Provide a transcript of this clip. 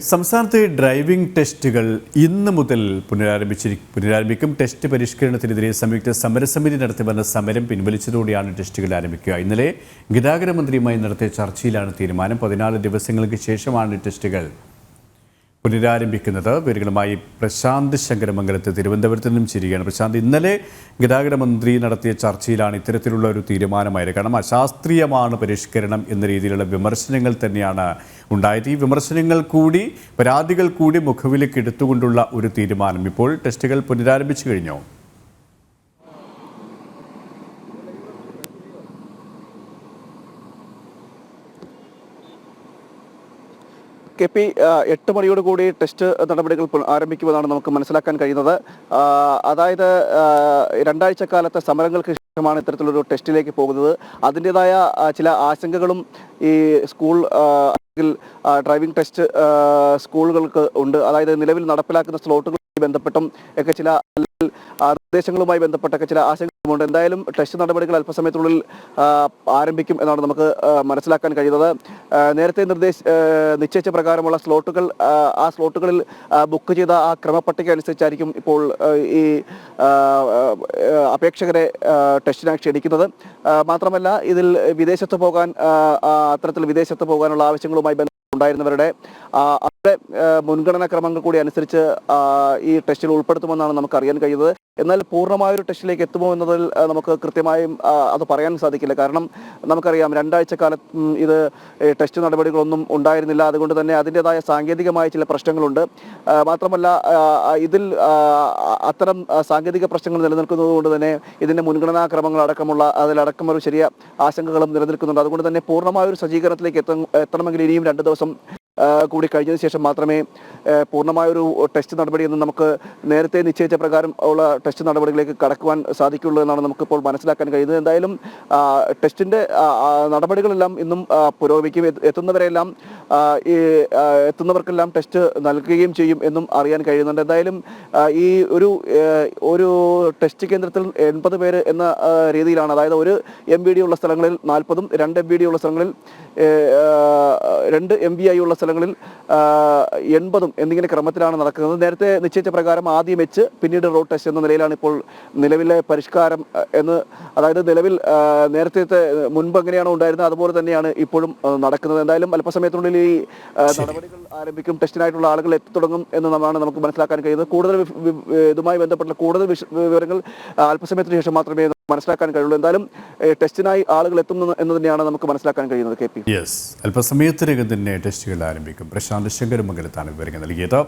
സംസ്ഥാനത്തെ ഡ്രൈവിംഗ് ടെസ്റ്റുകൾ ഇന്ന് മുതൽ പുനരാരംഭിക്കും. ടെസ്റ്റ് പരിഷ്കരണത്തിനെതിരെ സംയുക്ത സമരസമിതി നടത്തിവന്ന സമരം പിൻവലിച്ചതോടെയാണ് ടെസ്റ്റുകൾ ആരംഭിക്കുക. ഇന്നലെ ഗതാഗത മന്ത്രിയുമായി നടത്തിയ ചർച്ചയിലാണ് തീരുമാനം. 14 ദിവസങ്ങൾക്ക് ശേഷമാണ് ടെസ്റ്റുകൾ പുനരാരംഭിക്കുന്നത്. വിവരങ്ങളുമായി പ്രശാന്ത് ശങ്കരമംഗലത്ത് തിരുവനന്തപുരത്ത് നിന്നും ചേരുകയാണ്. പ്രശാന്ത്, ഇന്നലെ ഗതാഗത മന്ത്രി നടത്തിയ ചർച്ചയിലാണ് ഇത്തരത്തിലുള്ള ഒരു തീരുമാനമായത്. കാരണം അശാസ്ത്രീയമാണ് പരിഷ്കരണം എന്ന രീതിയിലുള്ള വിമർശനങ്ങൾ തന്നെയാണ് ഉണ്ടായത്. ഈ വിമർശനങ്ങൾ കൂടി, പരാതികൾ കൂടി മുഖവിലേക്ക് എടുത്തുകൊണ്ടുള്ള ഒരു തീരുമാനം. ഇപ്പോൾ ടെസ്റ്റുകൾ പുനരാരംഭിച്ചു കഴിഞ്ഞോ? KP 8 മണിയോടുകൂടി ടെസ്റ്റ് നടപടികൾ ആരംഭിക്കുമെന്നാണ് നമുക്ക് മനസ്സിലാക്കാൻ കഴിയുന്നത്. അതായത് 2 ആഴ്ചക്കാലത്തെ സമരങ്ങൾക്ക് ശേഷമാണ് ഇത്തരത്തിലൊരു ടെസ്റ്റിലേക്ക് പോകുന്നത്. അതിൻ്റെതായ ചില ആശങ്കകളും ഈ സ്കൂൾ ഡ്രൈവിംഗ് ടെസ്റ്റ് സ്കൂളുകൾക്ക് ഉണ്ട്. അതായത് നിലവിൽ നടപ്പിലാക്കുന്ന സ്ലോട്ടുകളുമായി ബന്ധപ്പെട്ടും ഒക്കെ ചില നിർദ്ദേശങ്ങളുമായി ബന്ധപ്പെട്ടൊക്കെ ചില ആശങ്കകളുമുണ്ട്. എന്തായാലും ടെസ്റ്റ് നടപടികൾ അല്പസമയത്തിനുള്ളിൽ ആരംഭിക്കും എന്നാണ് നമുക്ക് മനസ്സിലാക്കാൻ കഴിയുന്നത്. നേരത്തെ നിശ്ചയിച്ച പ്രകാരമുള്ള സ്ലോട്ടുകൾ, ആ സ്ലോട്ടുകളിൽ ബുക്ക് ചെയ്ത ആ ക്രമപ്പട്ടിക അനുസരിച്ചായിരിക്കും ഇപ്പോൾ ഈ അപേക്ഷകരെ ടെസ്റ്റിനായി ക്ഷണിക്കുന്നത്. മാത്രമല്ല, ഇതിൽ അത്തരത്തിൽ വിദേശത്ത് പോകാനുള്ള ആവശ്യങ്ങളുമായി ഉണ്ടായിരുന്നവരുടെ അവരുടെ മുൻഗണനാ ക്രമങ്ങൾ കൂടി അനുസരിച്ച് ഈ ടെസ്റ്റിൽ ഉൾപ്പെടുത്തുമെന്നാണ് നമുക്ക് അറിയാൻ കഴിയുന്നത്. എന്നാൽ പൂർണ്ണമായൊരു ടെസ്റ്റിലേക്ക് എത്തുമോ എന്നതിൽ നമുക്ക് കൃത്യമായും അത് പറയാൻ സാധിക്കില്ല. കാരണം നമുക്കറിയാം, 2 ആഴ്ചക്കാലം ഇത് ടെസ്റ്റ് നടപടികളൊന്നും ഉണ്ടായിരുന്നില്ല. അതുകൊണ്ട് തന്നെ അതിൻ്റെതായ സാങ്കേതികമായ ചില പ്രശ്നങ്ങളുണ്ട്. മാത്രമല്ല, ഇതിൽ അത്തരം സാങ്കേതിക പ്രശ്നങ്ങൾ നിലനിൽക്കുന്നത് കൊണ്ട് തന്നെ ഇതിൻ്റെ മുൻഗണനാ ക്രമങ്ങൾ അതിലടക്കം ഒരു ചെറിയ ആശങ്കകളും നിലനിൽക്കുന്നുണ്ട്. അതുകൊണ്ട് തന്നെ പൂർണ്ണമായൊരു സജ്ജീകരണത്തിലേക്ക് എത്തണമെങ്കിൽ ഇനിയും 2 ദിവസം കൂടി കഴിഞ്ഞതിന് ശേഷം മാത്രമേ പൂർണ്ണമായൊരു ടെസ്റ്റ് നടപടിയെന്ന് നമുക്ക് നേരത്തെ നിശ്ചയിച്ച പ്രകാരം ഉള്ള ടെസ്റ്റ് നടപടികളിലേക്ക് കടക്കുവാൻ സാധിക്കുള്ളൂ എന്നാണ് നമുക്കിപ്പോൾ മനസ്സിലാക്കാൻ കഴിയുന്നത്. എന്തായാലും ടെസ്റ്റിൻ്റെ നടപടികളെല്ലാം ഇന്നും പുരോഗമിക്കും. എത്തുന്നവർക്കെല്ലാം ടെസ്റ്റ് നൽകുകയും ചെയ്യും എന്നും അറിയാൻ കഴിയുന്നുണ്ട്. എന്തായാലും ഈ ഒരു ടെസ്റ്റ് കേന്ദ്രത്തിൽ 80 പേര് എന്ന രീതിയിലാണ്. അതായത് 1 MVD ഉള്ള സ്ഥലങ്ങളിൽ 40-ഉം 2 MVD ഉള്ള സ്ഥലങ്ങളിൽ 2 MVI ഉള്ള സ്ഥലങ്ങളിൽ 80-ഉം എന്നിങ്ങനെ ക്രമത്തിലാണ് നടക്കുന്നത്. നേരത്തെ നിശ്ചയിച്ച പ്രകാരം ആദ്യം വെച്ച് പിന്നീട് റോഡ് ടെസ്റ്റ് എന്ന നിലയിലാണ് ഇപ്പോൾ നിലവിലെ പരിഷ്കാരം അതായത് നിലവിൽ നേരത്തെ മുൻപ് എങ്ങനെയാണോ ഉണ്ടായിരുന്നത് അതുപോലെ തന്നെയാണ് ഇപ്പോഴും നടക്കുന്നത്. എന്തായാലും അല്പസമയത്തിനുള്ളിൽ ഈ നടപടികൾ ആരംഭിക്കും. ടെസ്റ്റിനായിട്ടുള്ള ആളുകൾ എത്തിത്തുടങ്ങും എന്നതാണ് നമുക്ക് മനസ്സിലാക്കാൻ കഴിയുന്നത്. ഇതുമായി ബന്ധപ്പെട്ട കൂടുതൽ വിവരങ്ങൾ അല്പസമയത്തിന് ശേഷം മാത്രമേ മനസ്സിലാക്കാൻ കഴിയുള്ളൂ. എന്തായാലും ടെസ്റ്റിനായി ആളുകൾ എത്തുന്നു എന്ന് തന്നെയാണ് നമുക്ക് മനസ്സിലാക്കാൻ കഴിയുന്നത്. KP, അല്പസമയത്തിനകം തന്നെ ടെസ്റ്റുകൾ ആരംഭിക്കും. പ്രശാന്ത് ശങ്കരമംഗലത്താണ് വിവരങ്ങൾ നൽകിയത്.